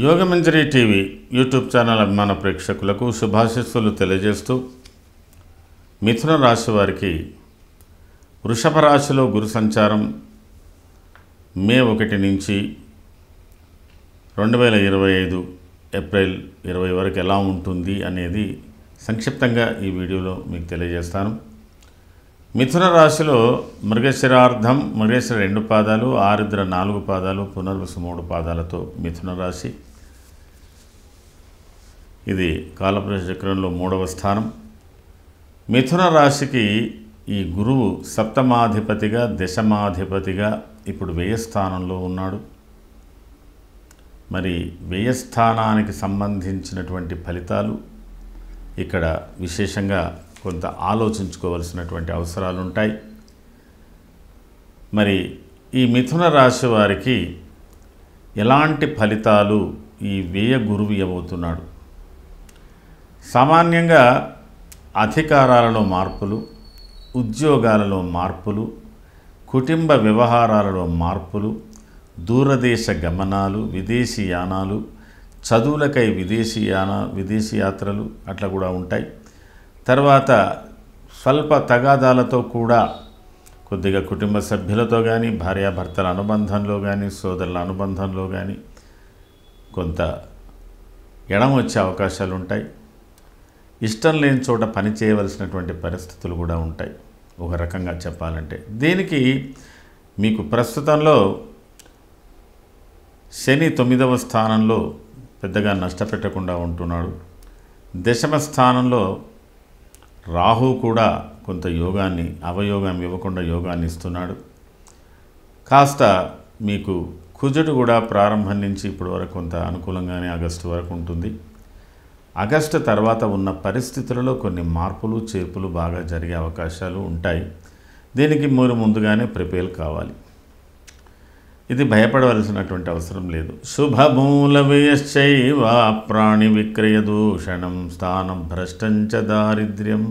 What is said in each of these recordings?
Yogamanjari TV YouTube channel అభిమాన ప్రేక్షకులకు శుభాశీస్సులు తెలియజేస్తూ మిథున రాశి వారికి వృషభ రాశిలో గురు సంచారం మే 1 నుంచి 2025 ఏప్రిల్ 20 వరకు ఎలా ఉంటుంది అనేది సంక్షిప్తంగా ఈ వీడియోలో మీకు తెలియజేస్తాను. మిథున రాశిలో మృగశిరార్ధం, మృగశిర 2 పాదాలు, ఆరుద్ర 4 పాదాలు, పునర్వసు 3 పాదాలతో మిథున రాశి. ఇది కాలపురుష చక్రంలో 3వ స్థానం. మిథున రాశికి ఈ గురువు సప్తమాధిపతిగా, దశమాధిపతిగా ఇప్పుడు వ్యయ స్థానంలో ఉన్నాడు. మరి వ్యయ స్థానానికి సంబంధించినటువంటి ఫలితాలు ఇక్కడ విశేషంగా కొంత ఆలోచించుకోవాల్సినటువంటి అవసరాలు ఉంటాయి. మరి ఈ మిథున రాశి వారికి ఎలాంటి ఫలితాలు ఈ వ్యయ గురువు ఇవ్వబోతున్నాడు? సామాన్యంగా అధికారాలలో మార్పులు, ఉద్యోగాలలో మార్పులు, కుటుంబ వ్యవహారాలలో మార్పులు, దూరదేశ గమనాలు, విదేశీ యానాలు, చదువులకై విదేశీ యాత్రలు అట్లా కూడా ఉంటాయి. తర్వాత స్వల్ప తగాదాలతో కూడా కొద్దిగా కుటుంబ సభ్యులతో కానీ, భార్యాభర్తల అనుబంధంలో కానీ, సోదరుల అనుబంధంలో కానీ కొంత ఎడమ వచ్చే అవకాశాలు ఉంటాయి. ఇష్టం లేని చోట పని చేయవలసినటువంటి పరిస్థితులు కూడా ఉంటాయి ఒక రకంగా చెప్పాలంటే. దీనికి మీకు ప్రస్తుతంలో శని 9వ స్థానంలో పెద్దగా నష్టపెట్టకుండా ఉంటున్నాడు. దశమ స్థానంలో రాహు కూడా కొంత యోగాన్ని, అవయోగం ఇవ్వకుండా యోగాన్ని ఇస్తున్నాడు. కాస్త మీకు కుజుడు కూడా ప్రారంభం నుంచి ఇప్పటి వరకు కొంత అనుకూలంగానే ఆగస్టు వరకు ఉంటుంది. ఆగస్టు తర్వాత ఉన్న పరిస్థితులలో కొన్ని మార్పులు చేర్పులు బాగా జరిగే అవకాశాలు ఉంటాయి. దీనికి మీరు ముందుగానే ప్రిపేర్ కావాలి. ఇది భయపడవలసినటువంటి అవసరం లేదు. శుభమూల వ్యయశ్చైవ ప్రాణి విక్రయ దూషణం స్థానం భ్రష్టంచ దారిద్ర్యం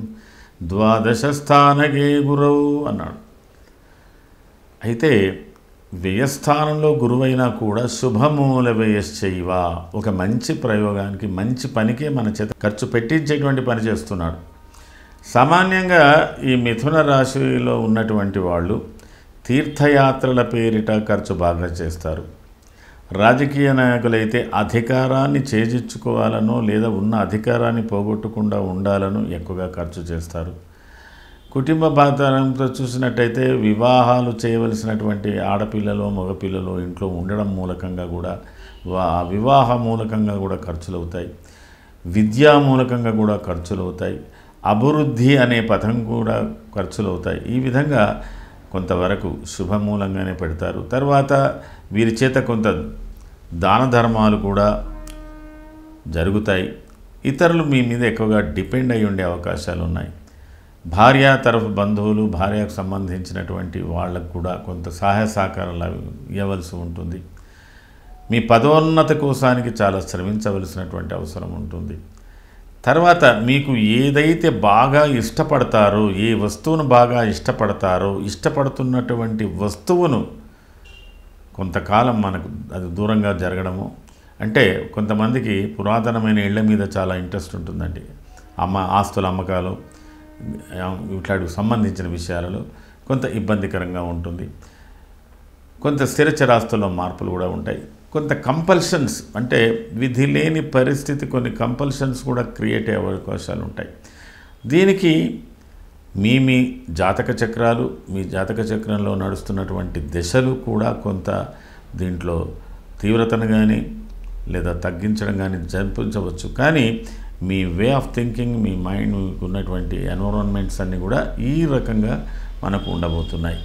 ద్వాదశ స్థానకే గురవు అన్నాడు. అయితే వ్యయస్థానంలో గురువైనా కూడా శుభమూల వ్యయశ్చైవ ఒక మంచి ప్రయోగానికి, మంచి పనికే మన చేత ఖర్చు పెట్టించేటువంటి పని చేస్తున్నాడు. సామాన్యంగా ఈ మిథున రాశిలో ఉన్నటువంటి వాళ్ళు తీర్థయాత్రల పేరిట ఖర్చు బాగా చేస్తారు. రాజకీయ నాయకులైతే అధికారాన్ని చేజిచ్చుకోవాలనో లేదా ఉన్న అధికారాన్ని పోగొట్టకుండా ఉండాలనో ఎక్కువగా ఖర్చు చేస్తారు. కుటుంబ బాధ్యతతో చూసినట్టయితే వివాహాలు చేయవలసినటువంటి ఆడపిల్లలు, మగపిల్లలు ఇంట్లో ఉండడం మూలకంగా కూడా, వివాహ మూలకంగా కూడా ఖర్చులు అవుతాయి. విద్యా మూలకంగా కూడా ఖర్చులు అవుతాయి. అభివృద్ధి అనే పథం కూడా ఖర్చులు అవుతాయి. ఈ విధంగా కొంతవరకు శుభమూలంగానే పెడతారు. తర్వాత వీరి చేత కొంత దాన ధర్మాలు కూడా జరుగుతాయి. ఇతరులు మీ మీద ఎక్కువగా డిపెండ్ అయి ఉండే అవకాశాలు ఉన్నాయి. భార్య తరఫు బంధువులు, భార్యకు సంబంధించినటువంటి వాళ్ళకు కూడా కొంత సహాయ సహకారాలు ఇవ్వవలసి ఉంటుంది. మీ పదోన్నత కోసానికి చాలా శ్రమించవలసినటువంటి అవసరం ఉంటుంది. తర్వాత మీకు ఏదైతే బాగా ఇష్టపడతారో, ఏ వస్తువును బాగా ఇష్టపడతారో, ఇష్టపడుతున్నటువంటి వస్తువును కొంతకాలం మనకు అది దూరంగా జరగడము. అంటే కొంతమందికి పురాతనమైన ఇళ్ల మీద చాలా ఇంట్రెస్ట్ ఉంటుందండి. ఆస్తుల అమ్మకాలు ఇట్లాంటికి సంబంధించిన విషయాలలో కొంత ఇబ్బందికరంగా ఉంటుంది. కొంత స్థిరచరాస్తుల్లో మార్పులు కూడా ఉంటాయి. కొంత కంపల్షన్స్, అంటే విధి లేని పరిస్థితి, కొన్ని కంపల్షన్స్ కూడా క్రియేట్ అయ్యే అవకాశాలు ఉంటాయి. దీనికి మీ జాతక చక్రాలు, మీ జాతక చక్రంలో నడుస్తున్నటువంటి దశలు కూడా కొంత దీంట్లో తీవ్రతను కానీ లేదా తగ్గించడం కానీ జరిపించవచ్చు. కానీ మీ వే ఆఫ్ థింకింగ్, మీ మైండ్, మీకు ఉన్నటువంటి ఎన్విరాన్మెంట్స్ అన్నీ కూడా ఈ రకంగా మనకు ఉండబోతున్నాయి.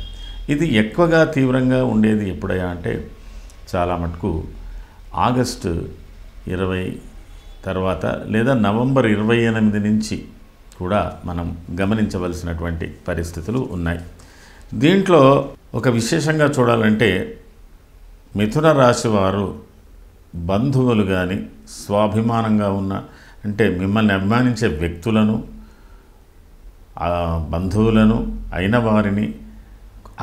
ఇది ఎక్కువగా తీవ్రంగా ఉండేది ఎప్పుడైనా అంటే చాలా మటుకు ఆగస్టు 20 తర్వాత లేదా నవంబర్ 28 నుంచి కూడా మనం గమనించవలసినటువంటి పరిస్థితులు ఉన్నాయి. దీంట్లో ఒక విశేషంగా చూడాలంటే మిథున రాశి వారు బంధువులు కానీ, స్వాభిమానంగా ఉన్న అంటే మిమ్మల్ని అభిమానించే వ్యక్తులను, బంధువులను అయిన వారిని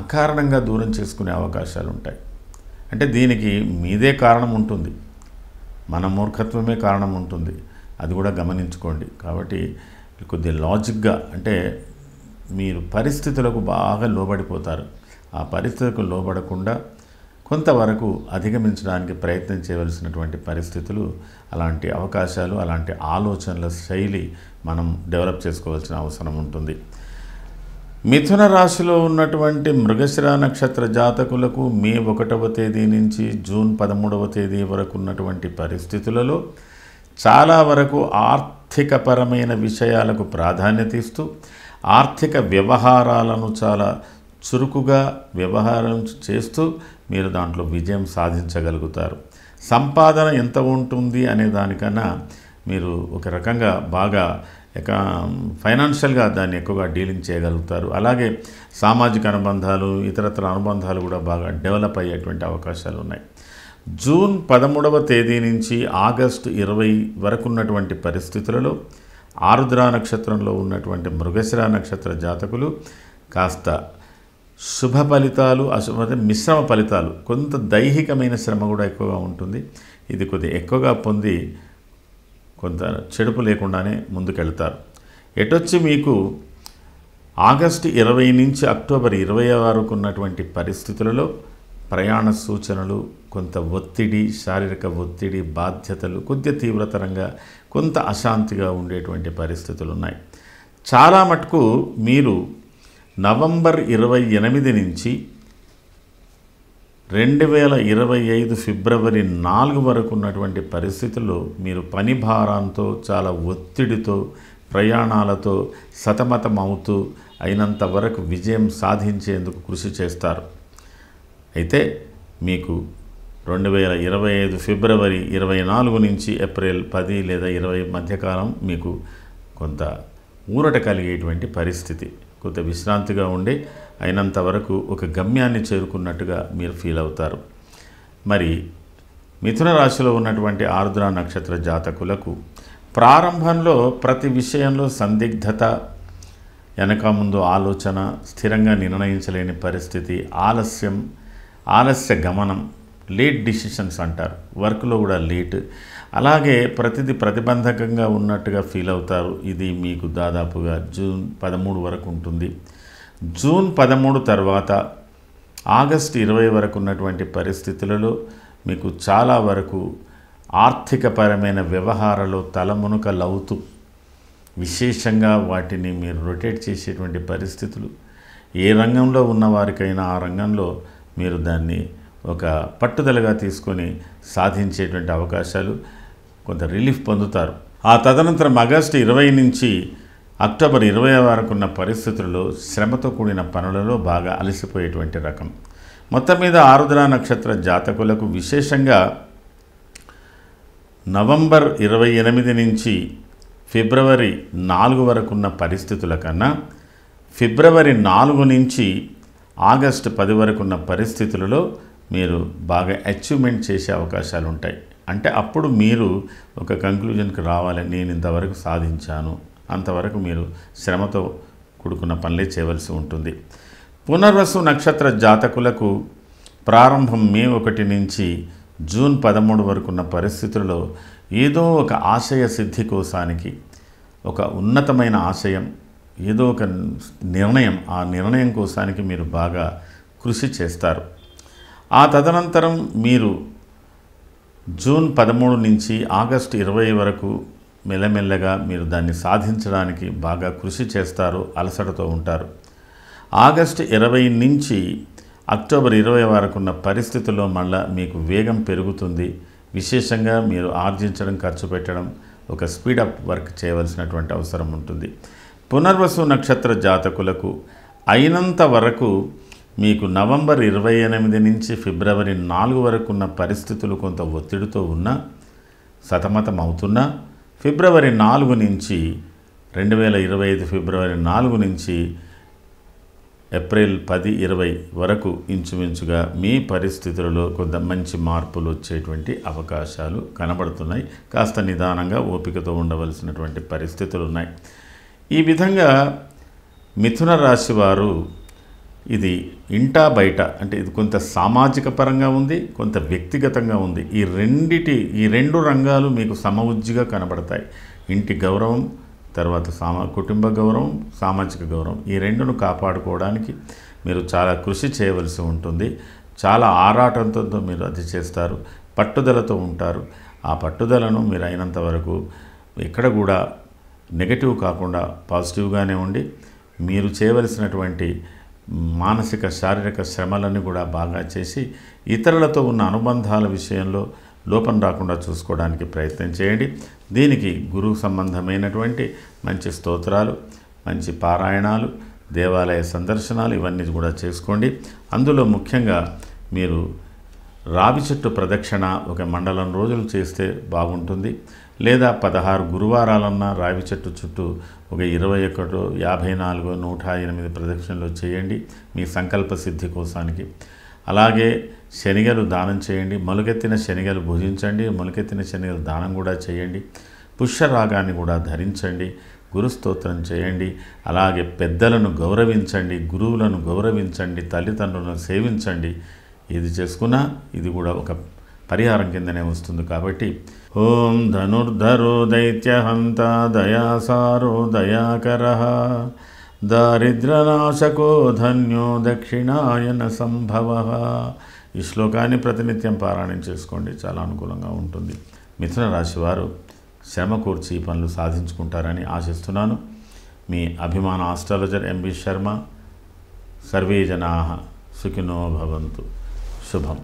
అకారణంగా దూరం చేసుకునే అవకాశాలు ఉంటాయి. అంటే దీనికి మీదే కారణం ఉంటుంది. మన మూర్ఖత్వమే కారణం ఉంటుంది, అది కూడా గమనించుకోండి. కాబట్టి కొద్దిగా లాజిక్గా, అంటే మీరు పరిస్థితులకు బాగా లోబడిపోతారు. ఆ పరిస్థితులకు లోబడకుండా కొంతవరకు అధిగమించడానికి ప్రయత్నం చేయవలసినటువంటి పరిస్థితులు, అలాంటి అవకాశాలు, అలాంటి ఆలోచనల శైలి మనం డెవలప్ చేసుకోవాల్సిన అవసరం ఉంటుంది. మిథున రాశిలో ఉన్నటువంటి మృగశిర నక్షత్ర జాతకులకు మే 1వ తేదీ నుంచి జూన్ 13వ తేదీ వరకు ఉన్నటువంటి పరిస్థితులలో చాలా వరకు ఆర్థికపరమైన విషయాలకు ప్రాధాన్యత ఇస్తూ ఆర్థిక వ్యవహారాలను చాలా చురుకుగా వ్యవహారం చేస్తూ మీరు దాంట్లో విజయం సాధించగలుగుతారు. సంపాదన ఎంత ఉంటుంది అనే దానికన్నా మీరు ఒక రకంగా బాగా ఫైనాన్షియల్గా దాన్ని ఎక్కువగా డీలింగ్ చేయగలుగుతారు. అలాగే సామాజిక అనుబంధాలు, ఇతరత్ర అనుబంధాలు కూడా బాగా డెవలప్ అయ్యేటువంటి అవకాశాలు ఉన్నాయి. జూన్ 13వ తేదీ నుంచి ఆగస్టు 20 వరకు ఉన్నటువంటి పరిస్థితులలో ఆరుద్ర నక్షత్రంలో ఉన్నటువంటి మృగశిర నక్షత్ర జాతకులు కాస్త శుభ ఫలితాలు, మిశ్రమ ఫలితాలు, కొంత దైహికమైన శ్రమ కూడా ఎక్కువగా ఉంటుంది. ఇది కొద్దిగా ఎక్కువగా పొంది కొంత చెడుపు లేకుండానే ముందుకెళ్తారు. ఎటొచ్చి మీకు ఆగస్టు 20 నుంచి అక్టోబర్ 20 వరకు ఉన్నటువంటి పరిస్థితులలో ప్రయాణ సూచనలు, కొంత ఒత్తిడి, శారీరక ఒత్తిడి, బాధ్యతలు కొద్దిగా తీవ్రతరంగా, కొంత అశాంతిగా ఉండేటువంటి పరిస్థితులు ఉన్నాయి. చాలా మటుకు మీరు నవంబర్ 28 నుంచి 2025 ఫిబ్రవరి 4 వరకు ఉన్నటువంటి పరిస్థితుల్లో మీరు పని భారంతో, చాలా ఒత్తిడితో, ప్రయాణాలతో సతమతం అవుతూ అయినంత వరకు విజయం సాధించేందుకు కృషి చేస్తారు. అయితే మీకు 2025 ఫిబ్రవరి 24 నుంచి ఏప్రిల్ 10 లేదా 20 మధ్యకాలం మీకు కొంత ఊరట కలిగేటువంటి పరిస్థితి, కొంత విశ్రాంతిగా ఉండి అయినంత వరకు ఒక గమ్యాన్ని చేరుకున్నట్టుగా మీరు ఫీల్ అవుతారు. మరి మిథున రాశిలో ఉన్నటువంటి ఆరుద్ర నక్షత్ర జాతకులకు ప్రారంభంలో ప్రతి విషయంలో సందిగ్ధత, వెనక ముందు ఆలోచన, స్థిరంగా నిర్ణయించలేని పరిస్థితి, ఆలస్య గమనం, లేట్ డిసిషన్స్ అంటారు, వర్క్లో కూడా లేట్, అలాగే ప్రతిదీ ప్రతిబంధకంగా ఉన్నట్టుగా ఫీల్ అవుతారు. ఇది మీకు దాదాపుగా జూన్ 13 వరకు ఉంటుంది. జూన్ 13 తర్వాత ఆగస్టు 20 వరకు ఉన్నటువంటి పరిస్థితులలో మీకు చాలా వరకు ఆర్థికపరమైన వ్యవహారాలు తలమునకలవుతూ విశేషంగా వాటిని మీరు రొటేట్ చేసేటువంటి పరిస్థితులు, ఏ రంగంలో ఉన్నవారికైనా ఆ రంగంలో మీరు దాన్ని ఒక పట్టుదలగా తీసుకొని సాధించేటువంటి అవకాశాలు, కొంత రిలీఫ్ పొందుతారు. ఆ తదనంతరం ఆగస్టు 20 నుంచి అక్టోబర్ 20 వరకు ఉన్న పరిస్థితుల్లో శ్రమతో కూడిన పనులలో బాగా అలసిపోయేటువంటి రకం. మొత్తం మీద ఆరుద్ర నక్షత్ర జాతకులకు విశేషంగా నవంబర్ 28 నుంచి ఫిబ్రవరి 4 వరకు ఉన్న పరిస్థితుల కన్నా ఫిబ్రవరి 4 నుంచి ఆగస్టు 10 వరకు ఉన్న పరిస్థితులలో మీరు బాగా అచీవ్మెంట్ చేసే అవకాశాలు ఉంటాయి. అంటే అప్పుడు మీరు ఒక కంక్లూజన్కి రావాలి, నేను ఇంతవరకు సాధించాను, అంతవరకు మీరు శ్రమతో కూడుకున్న పనులే చేయవలసి ఉంటుంది. పునర్వసు నక్షత్ర జాతకులకు ప్రారంభం మే 1 నుంచి జూన్ 13 వరకు ఉన్న పరిస్థితుల్లో ఏదో ఒక ఆశయ సిద్ధి కోసానికి, ఒక ఉన్నతమైన ఆశయం, ఏదో ఒక నిర్ణయం, ఆ నిర్ణయం కోసానికి మీరు బాగా కృషి చేస్తారు. ఆ తదనంతరం మీరు జూన్ 13 నుంచి ఆగస్టు 20 వరకు మెల్లమెల్లగా మీరు దాన్ని సాధించడానికి బాగా కృషి చేస్తారు, అలసటతో ఉంటారు. ఆగస్టు 20 నుంచి అక్టోబర్ 20 వరకు ఉన్న పరిస్థితుల్లో మళ్ళీ మీకు వేగం పెరుగుతుంది. విశేషంగా మీరు ఆర్జించడం, ఖర్చు పెట్టడం, ఒక స్పీడప్ వర్క్ చేయవలసినటువంటి అవసరం ఉంటుంది. పునర్వసు నక్షత్ర జాతకులకు అయినంత వరకు మీకు నవంబర్ 28 నుంచి ఫిబ్రవరి 4 వరకు ఉన్న పరిస్థితులు కొంత ఒత్తిడితో ఉన్నా, సతమతం అవుతున్నా, ఫిబ్రవరి 4 నుంచి 2025 ఫిబ్రవరి 4 నుంచి ఏప్రిల్ 10-20 వరకు ఇంచుమించుగా మీ పరిస్థితులలో కొంత మంచి మార్పులు వచ్చేటువంటి అవకాశాలు కనబడుతున్నాయి. కాస్త నిదానంగా ఓపికతో ఉండవలసినటువంటి పరిస్థితులు ఉన్నాయి. ఈ విధంగా మిథున రాశి వారు ఇది ఇంటా బయట అంటే ఇది కొంత సామాజిక పరంగా ఉంది, కొంత వ్యక్తిగతంగా ఉంది. ఈ రెండు రంగాలు మీకు సమవుజ్జిగా కనబడతాయి. ఇంటి గౌరవం, తర్వాత కుటుంబ గౌరవం, సామాజిక గౌరవం, ఈ రెండును కాపాడుకోవడానికి మీరు చాలా కృషి చేయవలసి ఉంటుంది. చాలా ఆరాటంతో మీరు అది చేస్తారు, పట్టుదలతో ఉంటారు. ఆ పట్టుదలను మీరు అయినంత వరకు ఎక్కడ కూడా నెగటివ్ కాకుండా పాజిటివ్గానే ఉండి మీరు చేయవలసినటువంటి మానసిక శారీరక శ్రమలను కూడా బాగా చేసి ఇతరులతో ఉన్న అనుబంధాల విషయంలో లోపం రాకుండా చూసుకోవడానికి ప్రయత్నం చేయండి. దీనికి గురువు సంబంధమైనటువంటి మంచి స్తోత్రాలు, మంచి పారాయణాలు, దేవాలయ సందర్శనాలు ఇవన్నీ కూడా చేసుకోండి. అందులో ముఖ్యంగా మీరు రావి చెట్టు ప్రదక్షిణ ఒక మండలం రోజులు చేస్తే బాగుంటుంది. లేదా 16 గురువారాలన్నా రావి చెట్టు చుట్టూ ఒక 21, 54, 108 ప్రదక్షిణలు చేయండి మీ సంకల్ప సిద్ధి కోసానికి. అలాగే శనిగలు దానం చేయండి, మొలకెత్తిన శనిగలు భుజించండి, మొలకెత్తిన శనిగలు దానం కూడా చేయండి. పుష్యరాగాన్ని కూడా ధరించండి, గురుస్తోత్రం చేయండి. అలాగే పెద్దలను గౌరవించండి, గురువులను గౌరవించండి, తల్లిదండ్రులను సేవించండి. ఇది చేసుకున్నా ఇది కూడా ఒక పరిహారం కిందనే వస్తుంది. కాబట్టి ఓం ధనుర్ధరో దైత్యహంత దయాసారో దయాకరః దారిద్ర్యనాశకో ధన్యో దక్షిణాయన సంభవః. ఈ శ్లోకాన్ని ప్రతినిత్యం పారాయణం చేసుకోండి, చాలా అనుకూలంగా ఉంటుంది. మిథున రాశి వారు శ్రమ కూర్చి ఈ పనులు సాధించుకుంటారని ఆశిస్తున్నాను. మీ అభిమాన ఆస్ట్రాలజర్ ఎంబి శర్మ. సర్వే జనాః సుఖినో భవంతు. శుభం.